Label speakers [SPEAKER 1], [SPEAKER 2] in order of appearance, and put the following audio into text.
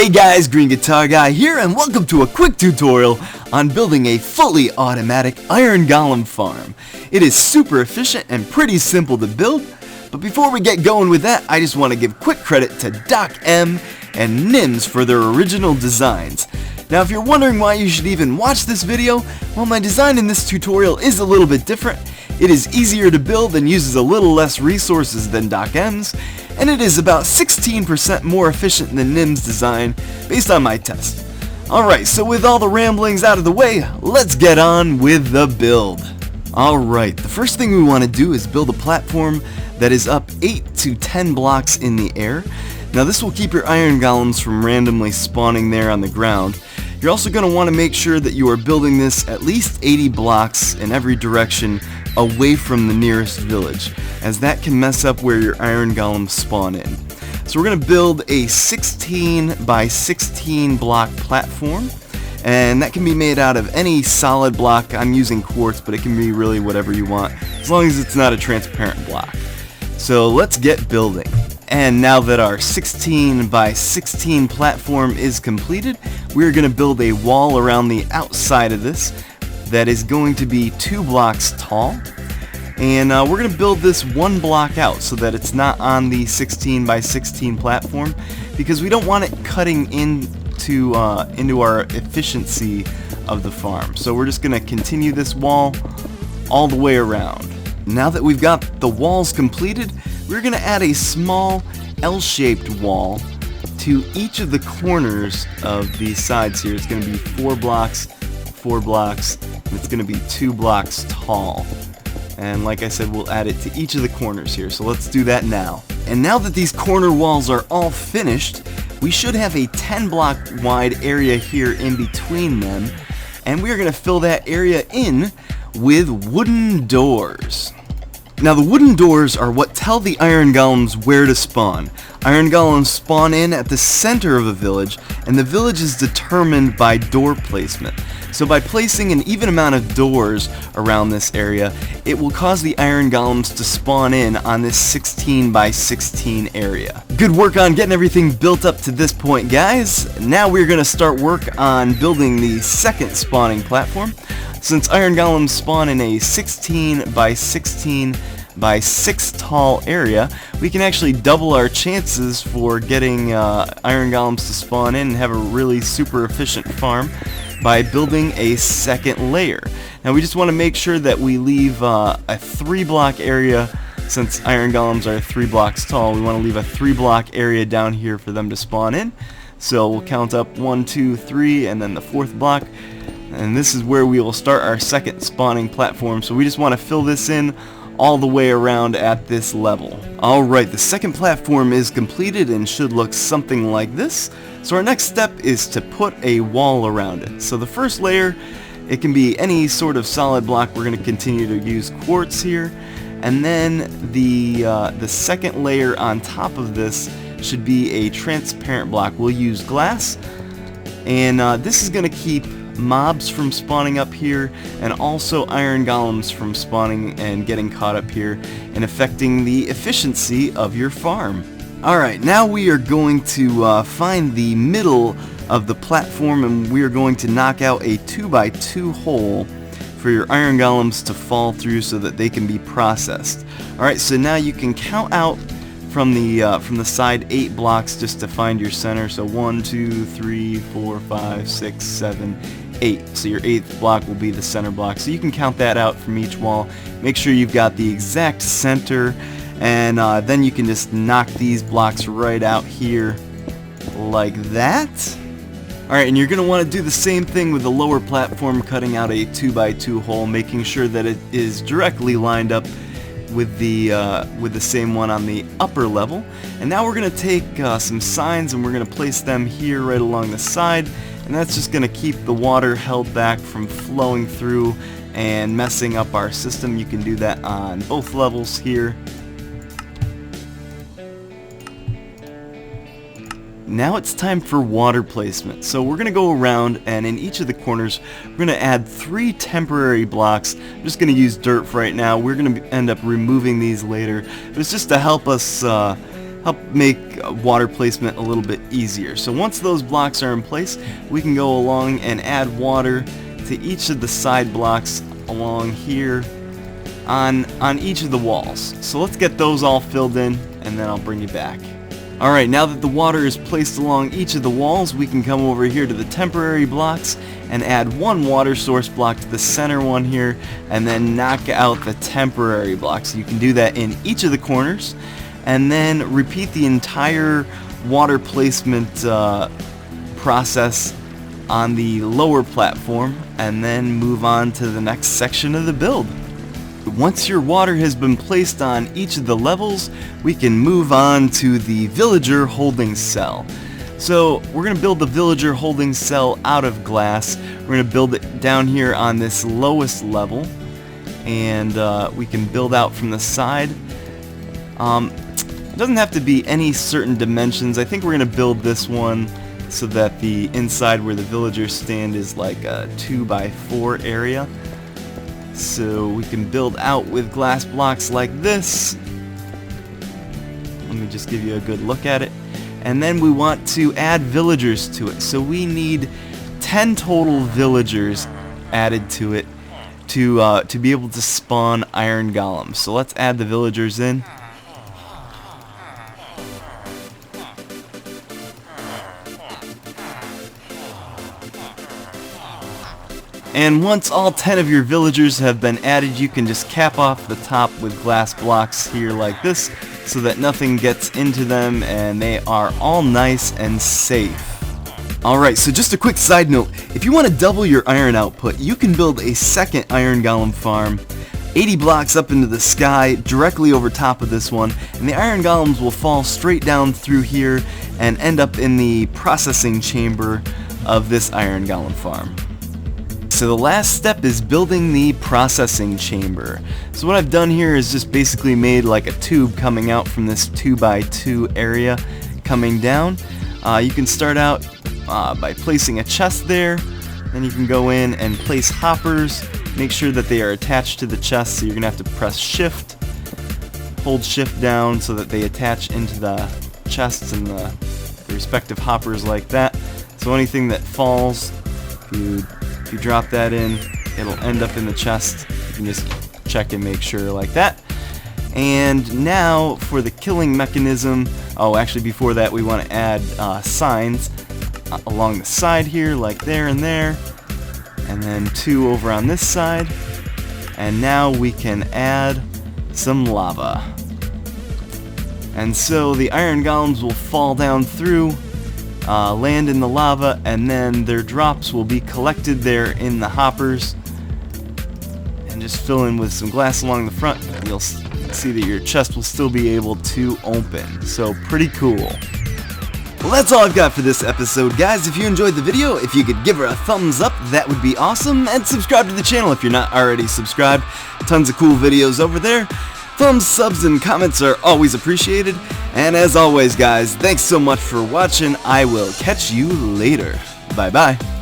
[SPEAKER 1] Hey guys, GreenGuitarGuy here, and welcome to a quick tutorial on building a fully automatic iron golem farm. It is super efficient and pretty simple to build, but before we get going with that, I just want to give quick credit to Doc M and Nims for their original designs. Now if you're wondering why you should even watch this video, well, my design in this tutorial is a little bit different. It is easier to build and uses a little less resources than Doc M's, and it is about 16% more efficient than Nim's design based on my test. Alright, so with all the ramblings out of the way, let's get on with the build. Alright, the first thing we want to do is build a platform that is up 8 to 10 blocks in the air. Now this will keep your iron golems from randomly spawning there on the ground. You're also going to want to make sure that you are building this at least 80 blocks in every direction away from the nearest village, as that can mess up where your iron golems spawn in. So we're going to build a 16 by 16 block platform, and that can be made out of any solid block. I'm using quartz, but it can be really whatever you want, as long as it's not a transparent block. So let's get building. And now that our 16 by 16 platform is completed, we're going to build a wall around the outside of this that is going to be 2 blocks tall. And we're going to build this 1 block out so that it's not on the 16 by 16 platform, because we don't want it cutting into our efficiency of the farm. So we're just going to continue this wall all the way around. Now that we've got the walls completed, we're going to add a small L-shaped wall to each of the corners of these sides here. It's going to be 4 blocks, 4 blocks, and it's going to be 2 blocks tall. And like I said, we'll add it to each of the corners here. So let's do that now. And now that these corner walls are all finished, we should have a 10 block wide area here in between them. And we are going to fill that area in with wooden doors. Now the wooden doors are what tell the iron golems where to spawn. Iron golems spawn in at the center of a village, and the village is determined by door placement. So by placing an even amount of doors around this area, it will cause the iron golems to spawn in on this 16 by 16 area. Good work on getting everything built up to this point, guys. Now we're going to start work on building the second spawning platform. Since iron golems spawn in a 16 by 16 by 6 tall area, we can actually double our chances for getting iron golems to spawn in and have a really super efficient farm by building a second layer. Now we just want to make sure that we leave a 3 block area. Since iron golems are 3 blocks tall, we want to leave a 3 block area down here for them to spawn in. So we'll count up 1, 2, 3, and then the 4th block. And this is where we will start our second spawning platform. So we just want to fill this in all the way around at this level. Alright, the second platform is completed and should look something like this. So our next step is to put a wall around it. So the first layer, it can be any sort of solid block. We're going to continue to use quartz here. And then the second layer on top of this should be a transparent block. We'll use glass. And this is going to keep mobs from spawning up here, and also iron golems from spawning and getting caught up here and affecting the efficiency of your farm. Alright, now we are going to find the middle of the platform, and we are going to knock out a 2 by 2 hole for your iron golems to fall through so that they can be processed. Alright, so now you can count out from the side 8 blocks just to find your center. So 1, 2, 3, 4, 5, 6, 7, 8. So your 8th block will be the center block. So you can count that out from each wall. Make sure you've got the exact center, and then you can just knock these blocks right out here like that. Alright, and you're going to want to do the same thing with the lower platform, cutting out a 2 by 2 hole, making sure that it is directly lined up with the same one on the upper level. And now we're going to take some signs and we're going to place them here right along the side, and that's just going to keep the water held back from flowing through and messing up our system. You can do that on both levels here. Now it's time for water placement. So we're going to go around, and in each of the corners we're going to add 3 temporary blocks. I'm just going to use dirt for right now. We're going to end up removing these later, but it's just to help us help make water placement a little bit easier. So once those blocks are in place, we can go along and add water to each of the side blocks along here on each of the walls. So let's get those all filled in, and then I'll bring you back. Alright, now that the water is placed along each of the walls, we can come over here to the temporary blocks and add one water source block to the center one here, and then knock out the temporary blocks. You can do that in each of the corners, and then repeat the entire water placement process on the lower platform, and then move on to the next section of the build. Once your water has been placed on each of the levels, we can move on to the villager holding cell. So we're going to build the villager holding cell out of glass. We're going to build it down here on this lowest level, and we can build out from the side. It doesn't have to be any certain dimensions. I think we're going to build this one so that the inside where the villagers stand is like a 2x4 area. So we can build out with glass blocks like this. Let me just give you a good look at it. And then we want to add villagers to it. So we need 10 total villagers added to it to be able to spawn iron golems. So let's add the villagers in. And once all 10 of your villagers have been added, you can just cap off the top with glass blocks here like this, so that nothing gets into them and they are all nice and safe. Alright, so just a quick side note, if you want to double your iron output, you can build a second iron golem farm 80 blocks up into the sky directly over top of this one, and the iron golems will fall straight down through here and end up in the processing chamber of this iron golem farm. So the last step is building the processing chamber. So what I've done here is just basically made like a tube coming out from this 2x2 area coming down. You can start out by placing a chest there, then you can go in and place hoppers, make sure that they are attached to the chest, so you're going to have to press shift, hold shift down so that they attach into the chests and the respective hoppers like that. So anything that falls, if you drop that in, it'll end up in the chest. You can just check and make sure like that. And now for the killing mechanism, oh actually before that we want to add signs along the side here, like there and there, and then 2 over on this side. And now we can add some lava. And so the iron golems will fall down through, land in the lava, and then their drops will be collected there in the hoppers, and just fill in with some glass along the front. You'll see that your chest will still be able to open. So pretty cool. Well, that's all I've got for this episode, guys. If you enjoyed the video, if you could give her a thumbs up, that would be awesome, and subscribe to the channel if you're not already subscribed. Tons of cool videos over there. Thumbs, subs, and comments are always appreciated. And as always, guys, thanks so much for watching. I will catch you later. Bye-bye.